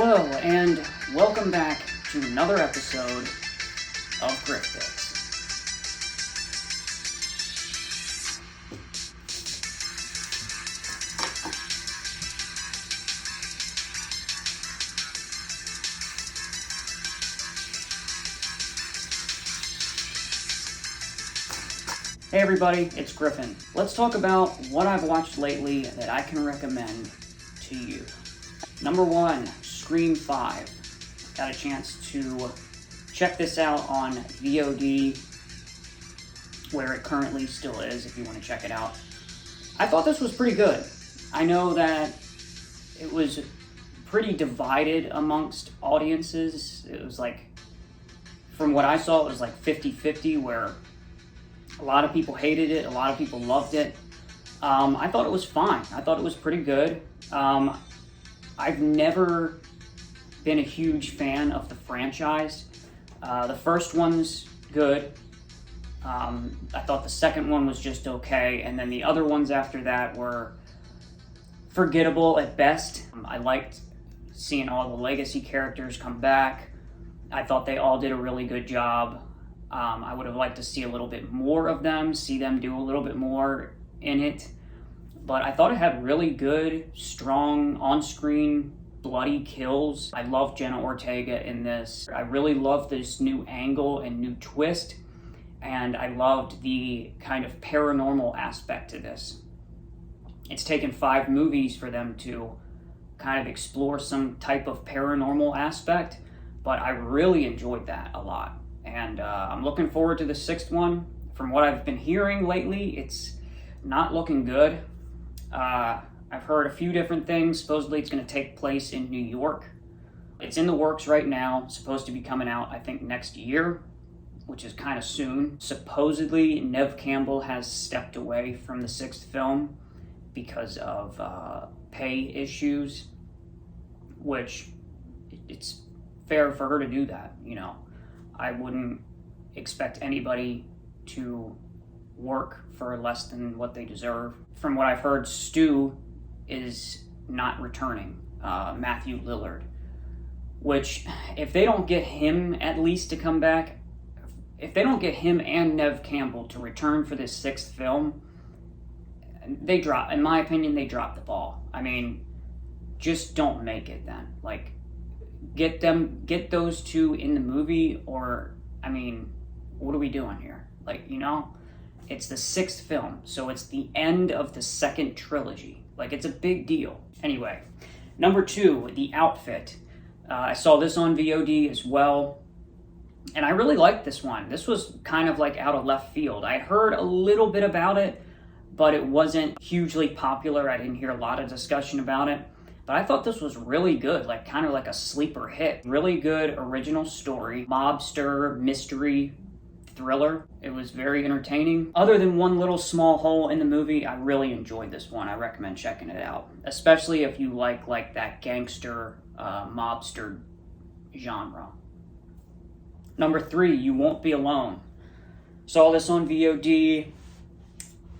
Hello, and welcome back to another episode of Griff Picks. Hey everybody, it's Griffin. Let's talk about what I've watched lately that I can recommend to you. Number one, Scream 5. Got a chance to check this out on VOD, where it currently still is, if you want to check it out. I thought this was pretty good. I know that it was pretty divided amongst audiences. It was like, from what I saw, it was like 50-50, where a lot of people hated it, a lot of people loved it. I thought it was fine. I thought it was pretty good. I've never been a huge fan of the franchise. The first one's good. I thought the second one was just okay, and then the other ones after that were forgettable at best. I liked seeing all the legacy characters come back. I thought they all did a really good job. I would have liked to see a little bit more of them, see them do a little bit more in it. But I thought it had really good, strong, on-screen, bloody kills. I love Jenna Ortega in this. I really loved this new angle and new twist. And I loved the kind of paranormal aspect to this. It's taken 5 movies for them to kind of explore some type of paranormal aspect. But I really enjoyed that a lot. And I'm looking forward to the 6th one. From what I've been hearing lately, it's not looking good. I've heard a few different things. Supposedly it's going to take place in New York. It's in the works right now. It's supposed to be coming out, I think, next year, which is kind of soon. Supposedly, Neve Campbell has stepped away from the 6th film because of pay issues, which it's fair for her to do that, you know. I wouldn't expect anybody to work for less than what they deserve. From what I've heard, Stu is not returning, Matthew Lillard, which if they don't get him at least to come back, if they don't get him and Neve Campbell to return for this 6th film, in my opinion, they dropped the ball. I mean, just don't make it then. Like, get those two in the movie, or, I mean, what are we doing here? Like, you know, it's the 6th film, so it's the end of the 2nd trilogy. Like, it's a big deal. Anyway, number 2, The Outfit. I saw this on VOD as well, and I really liked this one. This was kind of like out of left field. I heard a little bit about it, but it wasn't hugely popular. I didn't hear a lot of discussion about it. But I thought this was really good, like kind of like a sleeper hit. Really good original story, mobster, mystery, thriller. It was very entertaining. Other than one little small hole in the movie, I really enjoyed this one. I recommend checking it out, especially if you like that gangster, mobster genre. Number 3, You Won't Be Alone. Saw this on VOD,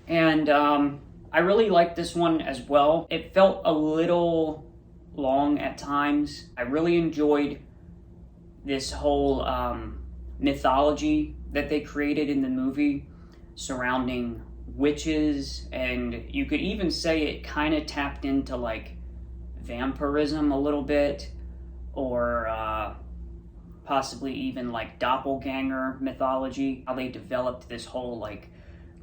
and I really liked this one as well. It felt a little long at times. I really enjoyed this whole mythology that they created in the movie surrounding witches, and you could even say it kind of tapped into like vampirism a little bit, or possibly even like doppelganger mythology, how they developed this whole like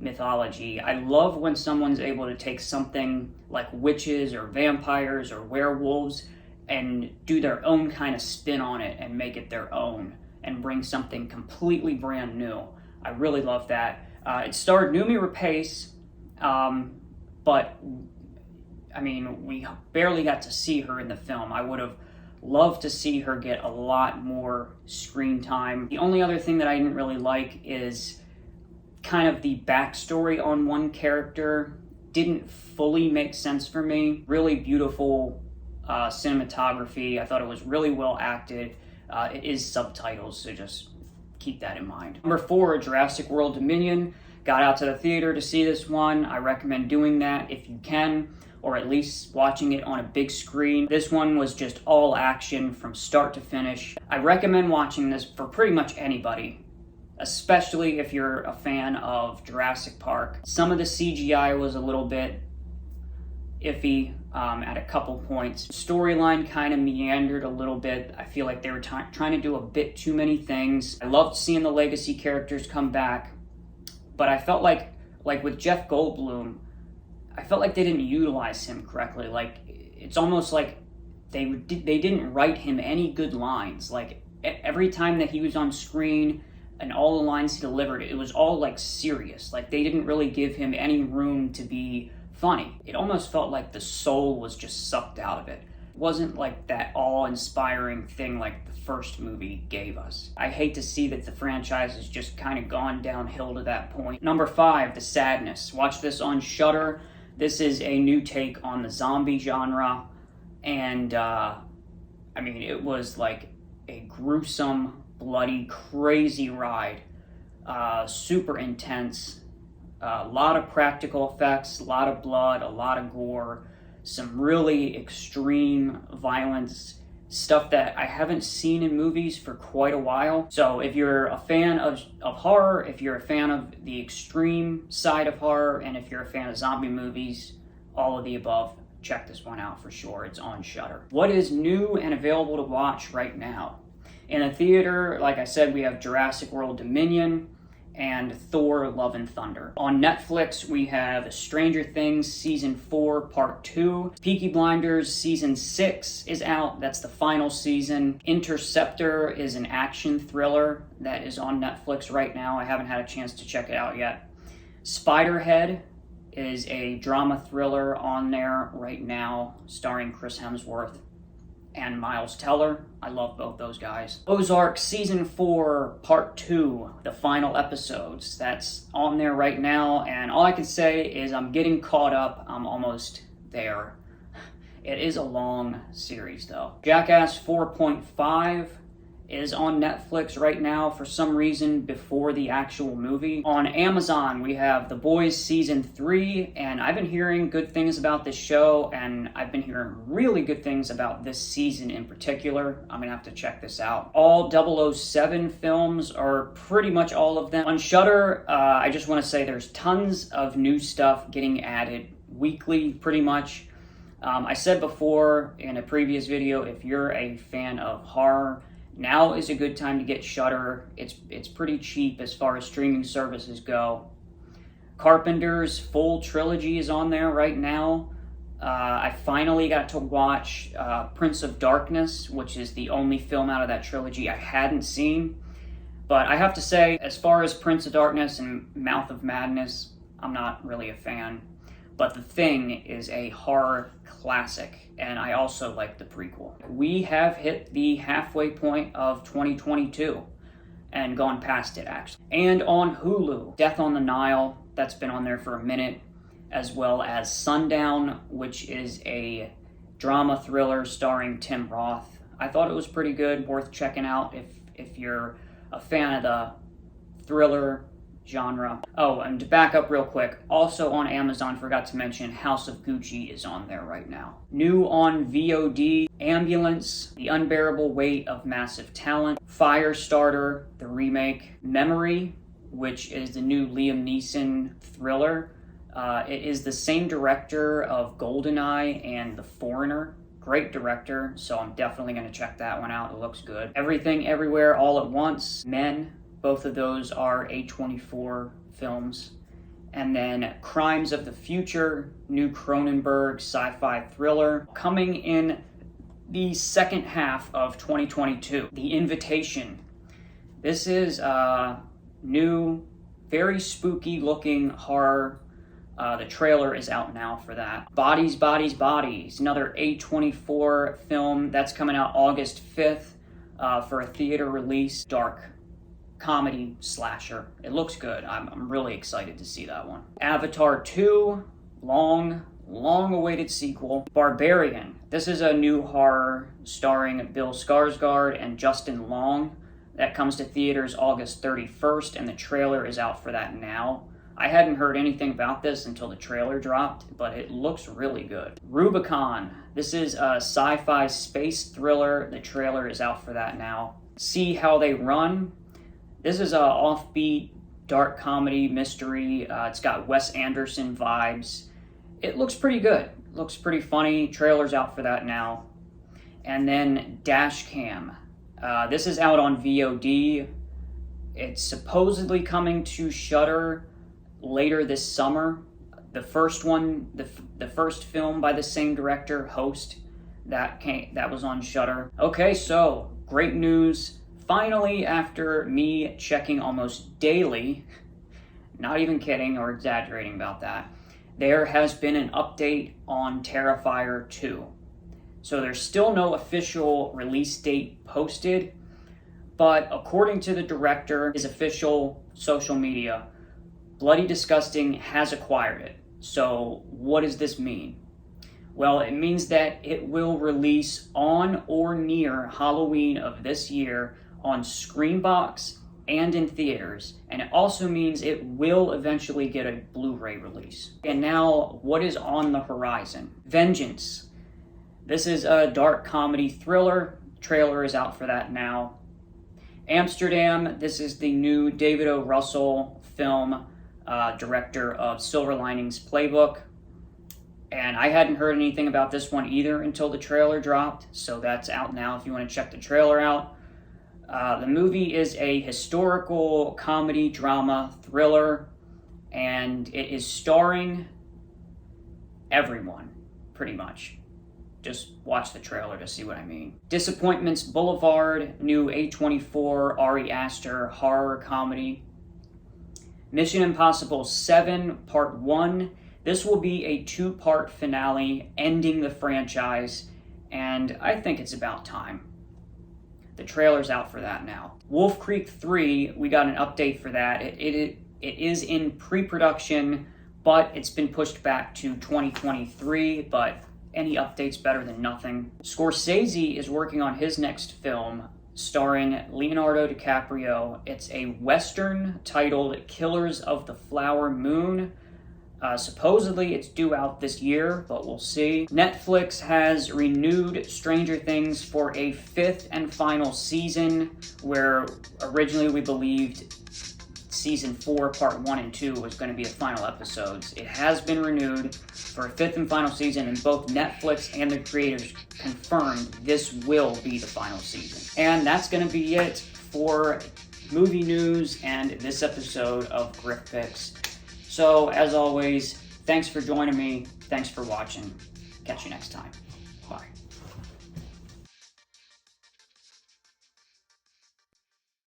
mythology. I love when someone's able to take something like witches or vampires or werewolves and do their own kind of spin on it and make it their own and bring something completely brand new. I really love that. It starred Noomi Rapace, but I mean, we barely got to see her in the film. I would have loved to see her get a lot more screen time. The only other thing that I didn't really like is kind of the backstory on one character. Didn't fully make sense for me. Really beautiful cinematography. I thought it was really well acted. It is subtitles, so just keep that in mind. Number 4, Jurassic World Dominion. Got out to the theater to see this one. I recommend doing that if you can. or at least watching it on a big screen. This one was just all action from start to finish. I recommend watching this for pretty much anybody, especially if you're a fan of Jurassic Park. Some of the CGI was a little bit iffy at a couple points. Storyline kind of meandered a little bit. I feel like they were trying to do a bit too many things. I loved seeing the legacy characters come back, but I felt like with Jeff Goldblum, I felt like they didn't utilize him correctly. Like, it's almost like they didn't write him any good lines. Like, every time that he was on screen and all the lines he delivered, it was all like serious. Like, they didn't really give him any room to be funny. It almost felt like the soul was just sucked out of it. It wasn't like that awe-inspiring thing like the first movie gave us. I hate to see that the franchise has just kind of gone downhill to that point. Number 5, The Sadness. Watch this on Shudder. This is a new take on the zombie genre, and I mean, it was like a gruesome, bloody, crazy ride. Super intense. A lot of practical effects, a lot of blood, a lot of gore, some really extreme violence, stuff that I haven't seen in movies for quite a while. So if you're a fan of horror, if you're a fan of the extreme side of horror, and if you're a fan of zombie movies, all of the above, check this one out for sure. It's on Shudder. What is new and available to watch right now? In a theater, like I said, we have Jurassic World Dominion and Thor Love and Thunder. On Netflix, we have Stranger Things Season 4 Part 2. Peaky Blinders Season 6 is out. That's the final season. Interceptor is an action thriller that is on Netflix right now. I haven't had a chance to check it out yet. Spiderhead is a drama thriller on there right now, starring Chris Hemsworth and Miles Teller. I love both those guys. Ozark Season 4 Part 2, the final episodes. That's on there right now, and all I can say is I'm getting caught up. I'm almost there. It is a long series though. Jackass 4.5 is on Netflix right now for some reason before the actual movie. On Amazon, we have The Boys Season 3, and I've been hearing good things about this show, and I've been hearing really good things about this season in particular. I'm gonna have to check this out. All 007 films, or pretty much all of them. On Shudder, I just wanna say there's tons of new stuff getting added weekly, pretty much. I said before in a previous video, if you're a fan of horror, now is a good time to get Shudder. It's pretty cheap as far as streaming services go. Carpenter's full trilogy is on there right now. I finally got to watch Prince of Darkness, which is the only film out of that trilogy I hadn't seen. But I have to say, as far as Prince of Darkness and Mouth of Madness, I'm not really a fan. But The Thing is a horror classic, and I also like the prequel. We have hit the halfway point of 2022 and gone past it, actually. And on Hulu, Death on the Nile, that's been on there for a minute, as well as Sundown, which is a drama thriller starring Tim Roth. I thought it was pretty good, worth checking out if you're a fan of the thriller genre. Oh, and to back up real quick, also on Amazon, forgot to mention, House of Gucci is on there right now. New on VOD, Ambulance, The Unbearable Weight of Massive Talent, Firestarter, the remake, Memory, which is the new Liam Neeson thriller. It is the same director of GoldenEye and The Foreigner. Great director, so I'm definitely going to check that one out. It looks good. Everything Everywhere All at Once, Men. Both of those are A24 films. And then Crimes of the Future, new Cronenberg sci-fi thriller, coming in the second half of 2022. The Invitation. This is a new, very spooky looking horror. The trailer is out now for that. Bodies, Bodies, Bodies, another A24 film that's coming out August 5th for a theater release. Dark comedy slasher. It looks good. I'm really excited to see that one. Avatar 2, long awaited sequel. Barbarian. This is a new horror starring Bill Skarsgård and Justin Long that comes to theaters August 31st, and the trailer is out for that now. I hadn't heard anything about this until the trailer dropped, but it looks really good. Rubicon. This is a sci-fi space thriller. The trailer is out for that now. See How They Run. This is a offbeat, dark comedy mystery. It's got Wes Anderson vibes. It looks pretty good. Looks pretty funny. Trailer's out for that now. And then Dashcam. This is out on VOD. It's supposedly coming to Shudder later this summer. The first one, the first film by the same director, Host, that was on Shudder. Okay, so great news. Finally, after me checking almost daily, not even kidding or exaggerating about that, there has been an update on Terrifier 2. So there's still no official release date posted, but according to the director, his official social media, Bloody Disgusting has acquired it. So what does this mean? Well, it means that it will release on or near Halloween of this year on Screambox and in theaters, and it also means it will eventually get a Blu-ray release. And now, what is on the horizon? Vengeance. This is a dark comedy thriller. Trailer is out for that now. Amsterdam. This is the new David O. Russell film, director of Silver Linings Playbook. And I hadn't heard anything about this one either until the trailer dropped, so that's out now if you want to check the trailer out. The movie is a historical comedy drama thriller, and it is starring everyone, pretty much. Just watch the trailer to see what I mean. Disappointments Boulevard, new A24 Ari Aster horror comedy. Mission Impossible 7 Part 1. This will be a 2-part finale ending the franchise, and I think it's about time. The trailer's out for that now. Wolf Creek 3, we got an update for that. It is in pre-production, but it's been pushed back to 2023, but any update's better than nothing. Scorsese is working on his next film, starring Leonardo DiCaprio. It's a Western titled Killers of the Flower Moon. Supposedly it's due out this year, but we'll see. Netflix has renewed Stranger Things for a 5th and final season, where originally we believed season 4, part 1 and 2 was going to be the final episodes. It has been renewed for a 5th and final season, and both Netflix and the creators confirmed this will be the final season. And that's going to be it for movie news and this episode of Griff Picks. So, as always, thanks for joining me. Thanks for watching. Catch you next time. Bye.